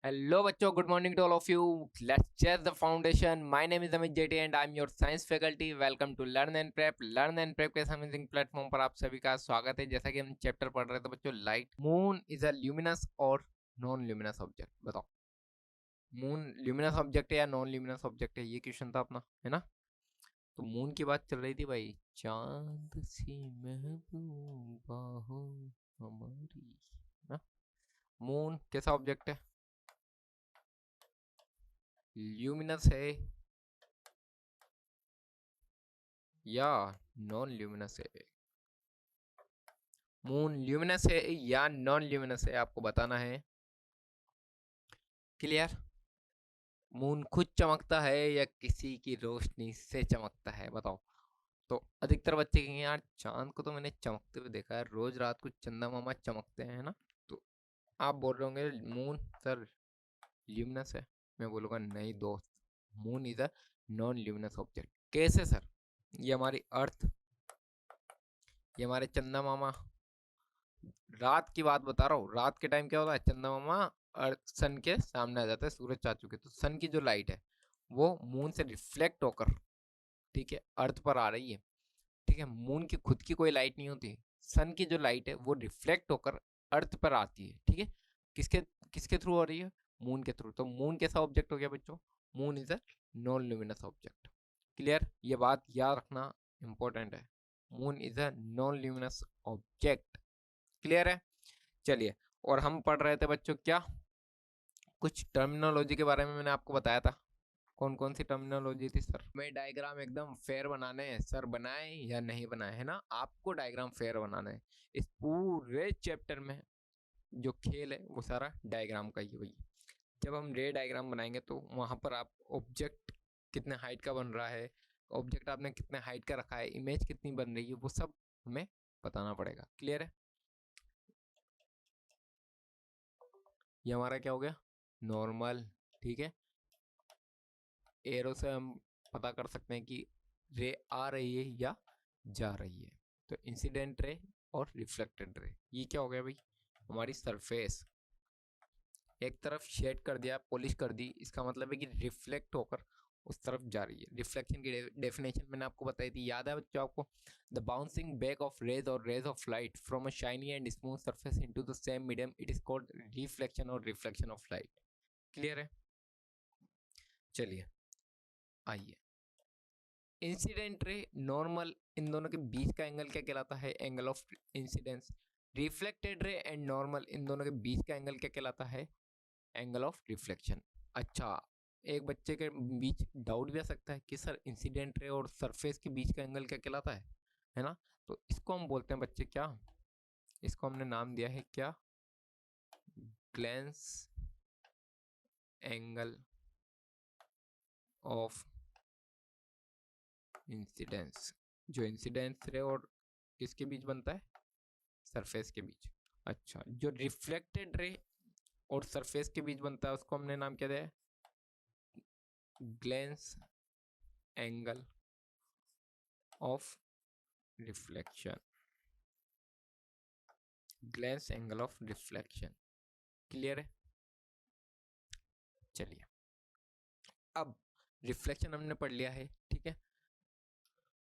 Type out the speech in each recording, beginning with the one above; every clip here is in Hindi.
Hello, bachcho. Good morning to all of you. Let's check the foundation. My name is Amit JT and I'm your science faculty. Welcome to Learn and Prep. Learn and Prep के अमेजिंग प्लेटफॉर्म पर आप सभी का स्वागत है। जैसा कि हम चैप्टर पढ़ रहे थे बच्चों, light. Moon is a luminous और नॉन ल्यूमिनस ऑब्जेक्ट। बताओ, मून ल्यूमिनस ऑब्जेक्ट है या नॉन ल्यूमिनस ऑब्जेक्ट है? ये क्वेश्चन था अपना, है ना। तो मून की बात चल रही थी भाई। चांद सी महबूबा हो हमारी ना। मून कैसा ऑब्जेक्ट है? ल्यूमिनस है या नॉन ल्यूमिनस है? मून ल्यूमिनस है या नॉन ल्यूमिनस है, आपको बताना है। क्लियर? मून खुद चमकता है या किसी की रोशनी से चमकता है? बताओ। तो अधिकतर बच्चे कहेंगे यार चांद को तो मैंने चमकते हुए देखा है, रोज रात को चंदा मामा चमकते हैं ना। तो आप बोल रहे होंगे मून सर ल्यूमिनस है। मैं बोलूँगा नहीं दोस्त, moon is a non luminous object. कैसे सर? ये हमारी अर्थ, ये हमारे चंदा मामा। रात की बात बता रहा हूँ। रात के टाइम क्या होता है, चंदा मामा अर्थ सन के सामने आ जाता है, सूरज चाह चुके, तो सन की जो लाइट है वो मून से रिफ्लेक्ट होकर, ठीक है, अर्थ पर आ रही है। ठीक है, मून की खुद की कोई लाइट नहीं होती। सन की जो लाइट है वो रिफ्लेक्ट होकर अर्थ पर आती है। ठीक है, किसके किसके थ्रू हो रही है? मून के थ्रू। तो मून कैसा ऑब्जेक्ट हो गया बच्चों? Moon is a non luminous object. Clear? ये बात याद रखना इंपॉर्टेंट है। Moon is a non luminous object. Clear है? चलिए, और हम पढ़ रहे थे बच्चों क्या, कुछ टर्मिनोलॉजी के बारे में मैंने आपको बताया था। कौन कौन सी टर्मिनोलॉजी थी सर? मैं डायग्राम एकदम फेयर बनाने हैं सर, बनाए या नहीं बनाए, है ना। आपको डायग्राम फेयर बनाना है। इस पूरे चैप्टर में जो खेल है वो सारा डायग्राम का ही हुई। जब हम रे डायग्राम बनाएंगे तो वहां पर आप ऑब्जेक्ट कितने हाइट का बन रहा है, ऑब्जेक्ट आपने कितने हाइट का रखा है, इमेज कितनी बन रही है, वो सब हमें बताना पड़ेगा। क्लियर है? ये हमारा क्या हो गया? नॉर्मल। ठीक है, एरो से हम पता कर सकते हैं कि रे आ रही है या जा रही है। तो इंसिडेंट रे और रिफ्लेक्टेड रे, ये क्या हो गया भाई? हमारी सरफेस एक तरफ शेड कर दिया, पॉलिश कर दी, इसका मतलब है कि रिफ्लेक्ट होकर उस तरफ जा रही है। रिफ्लेक्शन की डेफिनेशन मैंने आपको बताई थी, याद है बच्चों आपको? The bouncing back of rays और rays of light from a shiny and smooth surface into the same medium, it is called reflection और रिफ्लेक्शन ऑफ लाइट। क्लियर है? चलिए आइए, इंसिडेंट रे, नॉर्मल, इन दोनों के बीच का एंगल क्या कहलाता है? Angle of incidence. Reflected ray and normal, इन दोनों के बीच का एंगल क्या कहलाता है? Angle of reflection. अच्छा, एक बच्चे के बीच डाउट भी आ सकता है कि सर इंसिडेंट रे और सरफेस के बीच का एंगल क्या कहलाता है ना। तो इसको हम बोलते हैं बच्चे क्या, इसको हमने नाम दिया है क्या? Glens angle of incidence. जो इंसिडेंस रे और किसके बीच बनता है? सरफेस के बीच। अच्छा, जो रिफ्लेक्टेड रे और सरफेस के बीच बनता है उसको हमने नाम क्या दिया है? Glens angle of reflection. Glens angle of reflection. Clear है? चलिए, अब रिफ्लेक्शन हमने पढ़ लिया है, ठीक है।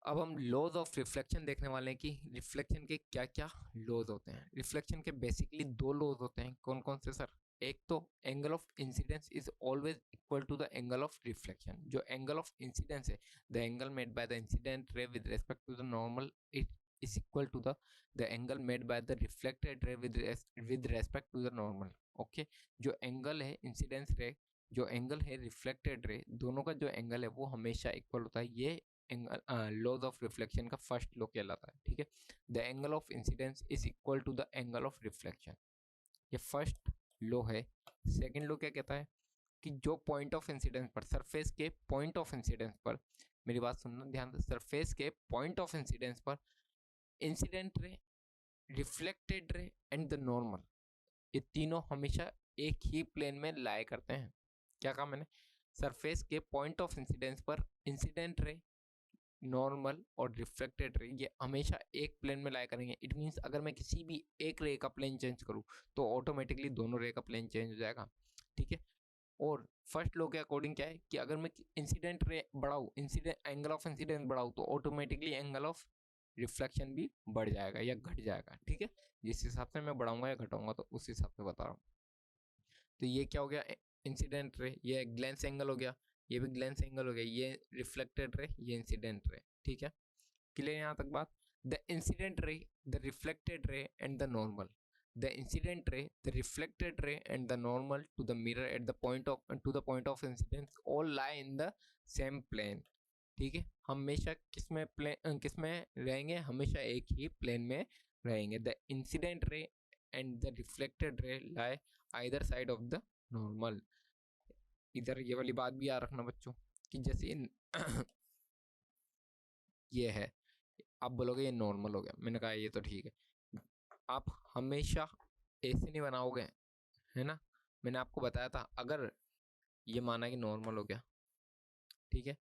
अब हम लॉज ऑफ रिफ्लेक्शन देखने वाले हैं कि रिफ्लेक्शन के क्या क्या लॉज होते हैं। रिफ्लेक्शन के बेसिकली दो लॉज होते हैं। कौन कौन से सर? एक तो angle of incidence is always equal to the angle of reflection. जो एंगल ऑफ इंसिडेंस है, the angle made by the incident ray with respect to the normal, it is equal to the angle made by the reflected ray with respect to the normal. Okay, जो एंगल है इंसिडेंस रे, जो एंगल है रिफ्लेक्टेड रे, दोनों का जो एंगल है वो हमेशा इक्वल होता है। ये लॉज ऑफ रिफ्लेक्शन का फर्स्ट लॉ कहलाता है। ठीक है, the angle of incidence is equal to the angle of reflection, ये फर्स्ट लॉ है। सेकंड लॉ क्या कहता है कि जो पॉइंट ऑफ इंसिडेंस पर, सरफेस के पॉइंट ऑफ इंसिडेंस पर, मेरी बात सुनना ध्यान से, सरफेस के पॉइंट ऑफ इंसिडेंस पर incident ray, reflected ray and the normal, ये तीनों हमेशा एक ही प्लेन में लाया करते हैं। क्या कहा मैंने? सरफेस के पॉइंट ऑफ इंसिडेंस पर इंसिडेंट रे, नॉर्मल और रिफ्लेक्टेड रे ये हमेशा एक प्लेन में लाया करेंगे। इट मीन्स अगर मैं किसी भी एक रे का प्लेन चेंज करूँ तो ऑटोमेटिकली दोनों रे का प्लेन चेंज हो जाएगा। ठीक है। और फर्स्ट लॉ के अकॉर्डिंग क्या है कि अगर मैं इंसिडेंट रे बढ़ाऊँ, इंसिडेंट एंगल ऑफ इंसिडेंस बढ़ाऊँ, तो ऑटोमेटिकली एंगल ऑफ रिफ्लेक्शन भी बढ़ जाएगा या घट जाएगा, ठीक है। जिस हिसाब से मैं बढ़ाऊंगा या घटाऊंगा तो उस हिसाब से बता रहा हूँ। तो ये क्या हो गया, इंसिडेंट रे, ये ग्लेंस एंगल हो गया, ये भी ग्लेंस एंगल हो गया, ये रिफ्लेक्टेड रे, ये इंसिडेंट रे, ठीक है। क्लियर यहाँ तक बात। द इंसिडेंट रे, the reflected ray and the normal, the incident ray, the reflected ray and the normal to the mirror at the point of incidence all lie in the same plane, ठीक है। हमेशा किसमें रहेंगे, हमेशा एक ही प्लेन में रहेंगे। द इंसिडेंट रे एंड द रिफ्लेक्टेड रे लाई either side of the normal. इधर ये वाली बात भी याद रखना बच्चों कि जैसे ये है, आप बोलोगे ये नॉर्मल हो गया, मैंने कहा ये तो ठीक है। आप हमेशा ऐसे नहीं बनाओगे, है ना। मैंने आपको बताया था, अगर ये माना कि नॉर्मल हो गया, ठीक है,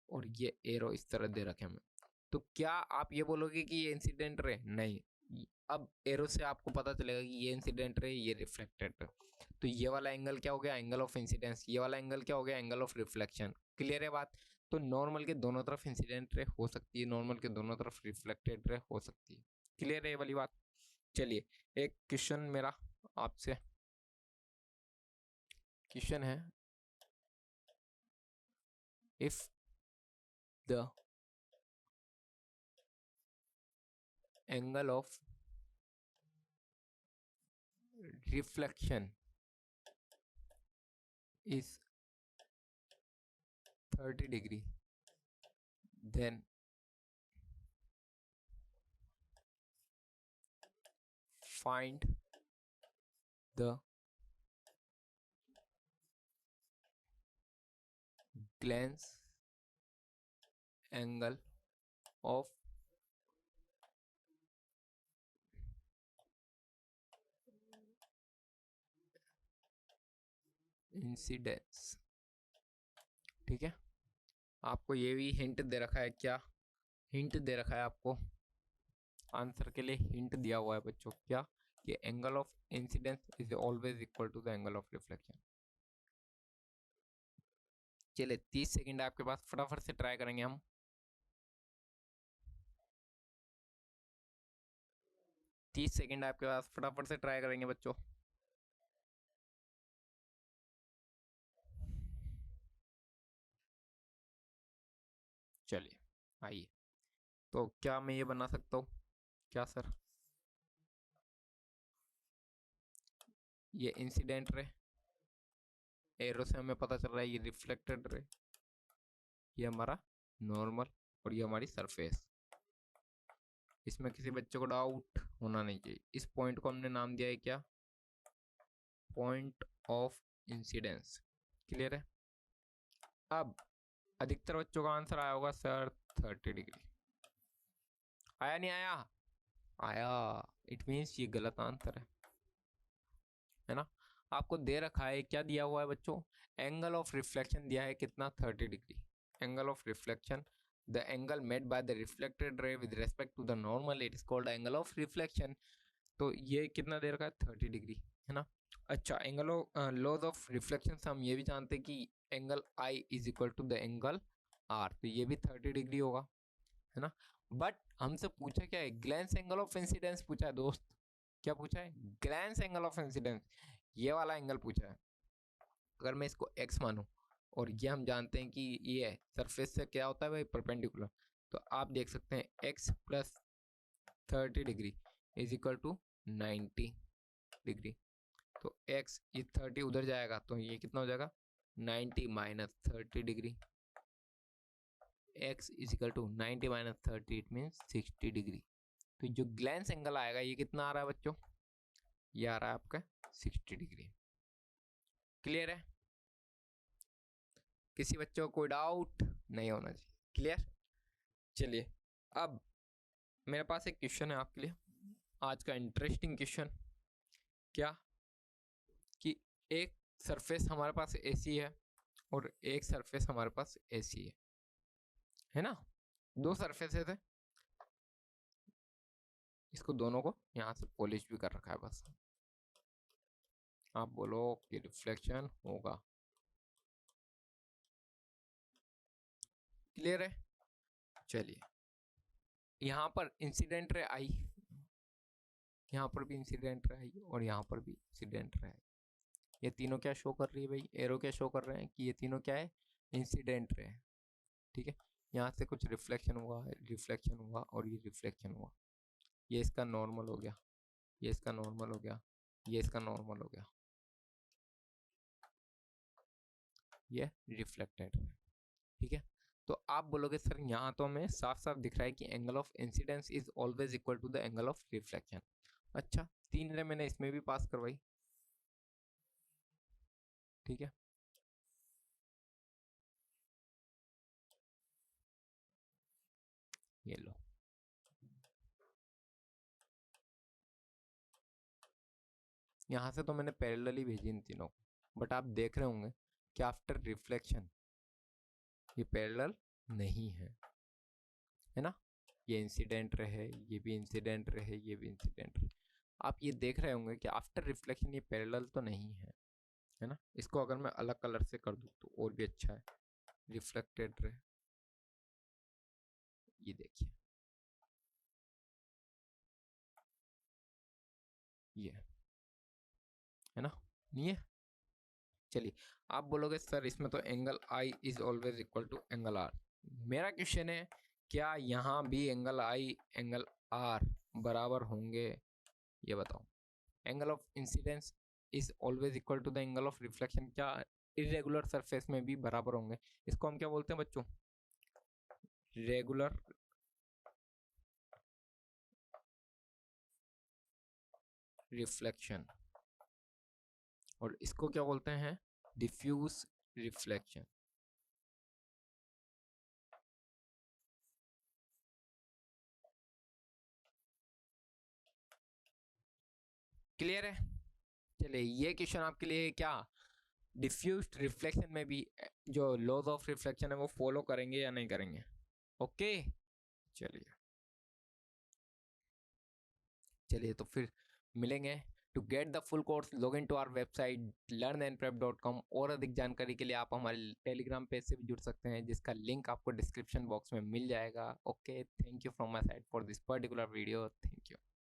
और ये एरो इस तरह दे रखे हमें, तो क्या आप ये बोलोगे कि ये इंसिडेंट रे? नहीं। अब एरो से आपको पता चलेगा कि ये इंसिडेंट रे, ये रिफ्लेक्टेड रे। तो ये वाला एंगल क्या हो गया, एंगल ऑफ इंसिडेंस। ये वाला एंगल क्या हो गया, एंगल ऑफ रिफ्लेक्शन। क्लियर है बात। तो नॉर्मल के दोनों तरफ इंसिडेंट रे हो सकती है, नॉर्मल के दोनों तरफ रिफ्लेक्टेड रे हो सकती है। क्लियर है ये वाली बात। चलिए एक क्वेश्चन मेरा आपसे, क्वेश्चन है, if the angle of reflection is 30 degree, then find the glance angle of incidence, ठीक है। आपको ये भी हिंट दे रखा है, क्या हिंट दे रखा है आपको, आंसर के लिए हिंट दिया हुआ है बच्चों, क्या कि angle of incidence is always equal to the angle of reflection. चलिए 30 सेकंड आपके पास, फटाफट से ट्राई करेंगे हम। 30 सेकंड आपके पास, फटाफट से ट्राई करेंगे बच्चों। चलिए आइए, तो क्या मैं ये बना सकता हूँ क्या सर, ये इंसिडेंट रे, एरो से हमें पता चल रहा है ये रिफ्लेक्टेड रे, ये हमारा नॉर्मल, और ये हमारी सरफेस। इसमें किसी बच्चे को डाउट होना नहीं चाहिए। इस पॉइंट को हमने नाम दिया है क्या, पॉइंट ऑफ इंसिडेंस। क्लियर है। अब अधिकतर बच्चों का आंसर आया होगा सर 30 डिग्री। आया नहीं आया, आया, इट मीन्स ये गलत आंसर है ना। आपको दे रखा है, क्या दिया हुआ है बच्चों, एंगल ऑफ रिफ्लेक्शन दिया है कितना, 30 degree. Angle of reflection, the angle made by the reflected ray with respect to the normal, it is called angle of reflection. तो ये कितना दे रखा है, 30 डिग्री, है ना। अच्छा, angle of laws of reflection से हम ये भी जानते हैं कि angle I is equal to the angle R, तो ये भी 30 डिग्री होगा, है ना। बट हमसे पूछा क्या है, ग्लैंस एंगल ऑफ इंसिडेंस पूछा है दोस्त। क्या पूछा है, ग्लैंस एंगल ऑफ इंसिडेंस, ये वाला एंगल पूछा है। अगर मैं इसको x मानूं, और ये हम जानते हैं कि ये सरफेस से क्या होता है भाई, परपेंडिकुलर, तो आप देख सकते हैं x plus 30 degree is equal to 90 degree. तो x ये 30 उधर जाएगा, तो ये कितना हो जाएगा, 90 minus 30 degree. x is equal to 90 minus 30, it means 60 degree. तो जो ग्लैंस एंगल आएगा ये कितना आ रहा है बच्चों, ये आ रहा है आपका 60 डिग्री। क्लियर है, किसी बच्चों को कोई डाउट नहीं होना चाहिए। क्लियर। चलिए अब मेरे पास एक क्वेश्चन है आपके लिए, आज का इंटरेस्टिंग क्वेश्चन। क्या कि एक सरफेस हमारे पास ऐसी है और एक सरफेस हमारे पास ऐसी है ना। दो सरफेसेस है, इसको दोनों को यहाँ से पॉलिश भी कर रखा है बस। आप बोलो कि रिफ्लेक्शन होगा। क्लियर है? चलिए, यहाँ पर इंसिडेंट रे आई, यहाँ पर भी इंसिडेंट रे आई और यहाँ पर भी इंसिडेंट रे आई। ये तीनों क्या शो कर रही है भाई? एरो क्या शो कर रहे हैं कि ये तीनों क्या है? Incident ray. ठीक है, यहाँ से कुछ रिफ्लेक्शन हुआ, रिफ्लेक्शन हुआ और ये रिफ्लेक्शन हुआ। ये इसका नॉर्मल हो गया, ये इसका नॉर्मल हो गया, ये इसका नॉर्मल हो गया, ये रिफ्लेक्टेड है। ठीक है, तो आप बोलोगे सर यहाँ तो हमें साफ साफ दिख रहा है कि angle of incidence is always equal to the angle of reflection. अच्छा, 3 रे मैंने इसमें भी पास करवाई। ठीक है, ये लो, यहाँ से तो मैंने पैरेलल ही भेजी इन तीनों को, बट आप देख रहे होंगे कि आफ्टर रिफ्लेक्शन ये पैरेलल नहीं है ना? ये इंसिडेंट रहे, ये भी इंसिडेंट रहे, ये भी इंसिडेंट रहे। आप ये देख रहे होंगे कि आफ्टर रिफ्लेक्शन ये पैरेलल तो नहीं है ना? इसको अगर मैं अलग कलर से कर दूं तो और भी अच्छा है। रिफ्लेक्टेड रहे, ये देखिए, ये है ना? नहीं है? चलिए, आप बोलोगे सर इसमें तो angle I is always equal to angle R. मेरा क्वेश्चन है, क्या यहाँ भी एंगल आई एंगल आर बराबर होंगे? ये बताओ। Angle of incidence is always equal to the angle of reflection, क्या इरेगुलर सरफेस में भी बराबर होंगे? इसको हम क्या बोलते हैं बच्चों? रेगुलर रिफ्लेक्शन, और इसको क्या बोलते हैं? Diffuse reflection. क्लियर है? चलिए, ये क्वेश्चन आपके लिए क्या डिफ्यूज रिफ्लेक्शन में भी जो लॉज ऑफ रिफ्लेक्शन है वो फॉलो करेंगे या नहीं करेंगे? ओके, चलिए, चलिए तो फिर मिलेंगे। To get the full course log in to our website learnandprep.com। और अधिक जानकारी के लिए आप हमारे टेलीग्राम पेज से भी जुड़ सकते हैं, जिसका लिंक आपको डिस्क्रिप्शन बॉक्स में मिल जाएगा। Okay, thank you from my side for this particular video. Thank you.